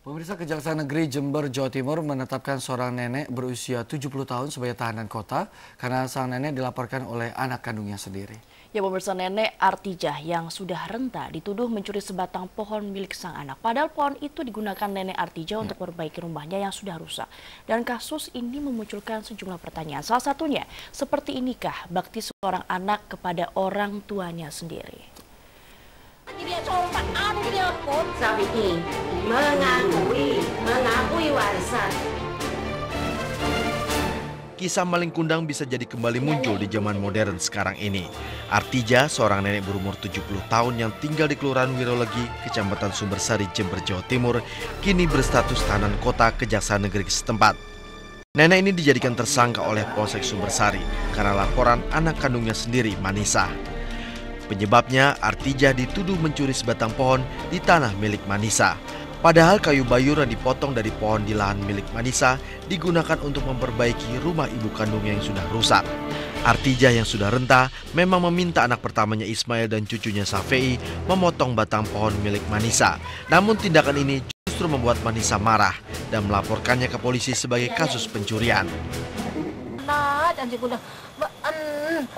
Pemirsa, Kejaksaan Negeri Jember, Jawa Timur menetapkan seorang nenek berusia 70 tahun sebagai tahanan kota karena sang nenek dilaporkan oleh anak kandungnya sendiri. Ya pemirsa, nenek Artijah yang sudah renta dituduh mencuri sebatang pohon milik sang anak. Padahal pohon itu digunakan nenek Artijah untuk memperbaiki rumahnya yang sudah rusak. Dan kasus ini memunculkan sejumlah pertanyaan. Salah satunya, seperti inikah bakti seorang anak kepada orang tuanya sendiri? Sapi mengakui warisan. Kisah maling kundang bisa jadi kembali muncul di zaman modern sekarang ini. Artijah, seorang nenek berumur 70 tahun yang tinggal di Kelurahan Wirolegi, Kecamatan Sumbersari, Jember, Jawa Timur, kini berstatus tahanan kota Kejaksaan Negeri setempat. Nenek ini dijadikan tersangka oleh Polsek Sumbersari karena laporan anak kandungnya sendiri, Manisa. Penyebabnya, Artijah dituduh mencuri sebatang pohon di tanah milik Manisa. Padahal kayu bayur yang dipotong dari pohon di lahan milik Manisa digunakan untuk memperbaiki rumah ibu kandungnya yang sudah rusak. Artijah yang sudah renta memang meminta anak pertamanya Ismail dan cucunya Safei memotong batang pohon milik Manisa. Namun tindakan ini justru membuat Manisa marah dan melaporkannya ke polisi sebagai kasus pencurian.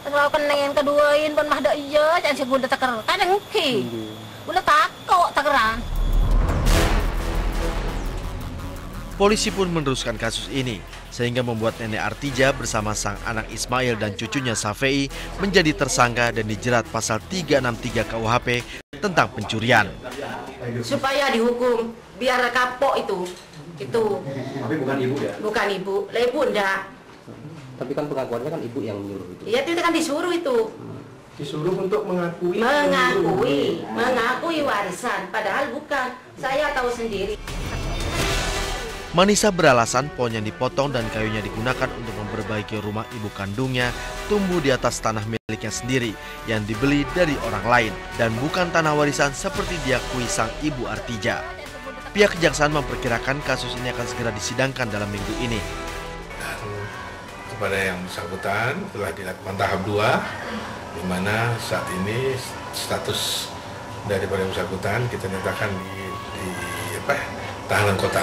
Kalau yang keduain pun mahda iya, jangan sih takar. Kadang ki, udah takut takaran. Polisi pun meneruskan kasus ini, sehingga membuat nenek Artijah bersama sang anak Ismail dan cucunya Safei menjadi tersangka dan dijerat pasal 363 KUHP tentang pencurian. Supaya dihukum, biar kapok itu. Tapi bukan ibu ya? Bukan ibu, lah ibu enggak. Tapi kan pengakuannya kan ibu yang menyuruh itu. Iya itu kan disuruh itu. Disuruh untuk mengakui warisan, padahal bukan. Saya tahu sendiri. Manisa beralasan pohon yang dipotong dan kayunya digunakan untuk memperbaiki rumah ibu kandungnya tumbuh di atas tanah miliknya sendiri yang dibeli dari orang lain dan bukan tanah warisan seperti diakui sang ibu Artijah. Pihak kejaksaan memperkirakan kasus ini akan segera disidangkan dalam minggu ini. Dan kepada yang bersangkutan telah dilakukan tahap 2, di mana saat ini status daripada yang bersangkutan kita nyatakan di tahanan kota.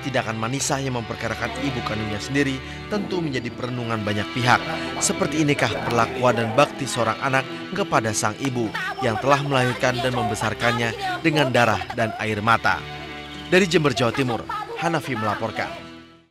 Tindakan Manisa yang memperkarakan ibu kandungnya sendiri tentu menjadi perenungan banyak pihak. Seperti inikah perlakuan dan bakti seorang anak kepada sang ibu yang telah melahirkan dan membesarkannya dengan darah dan air mata. Dari Jember, Jawa Timur, Hanafi melaporkan.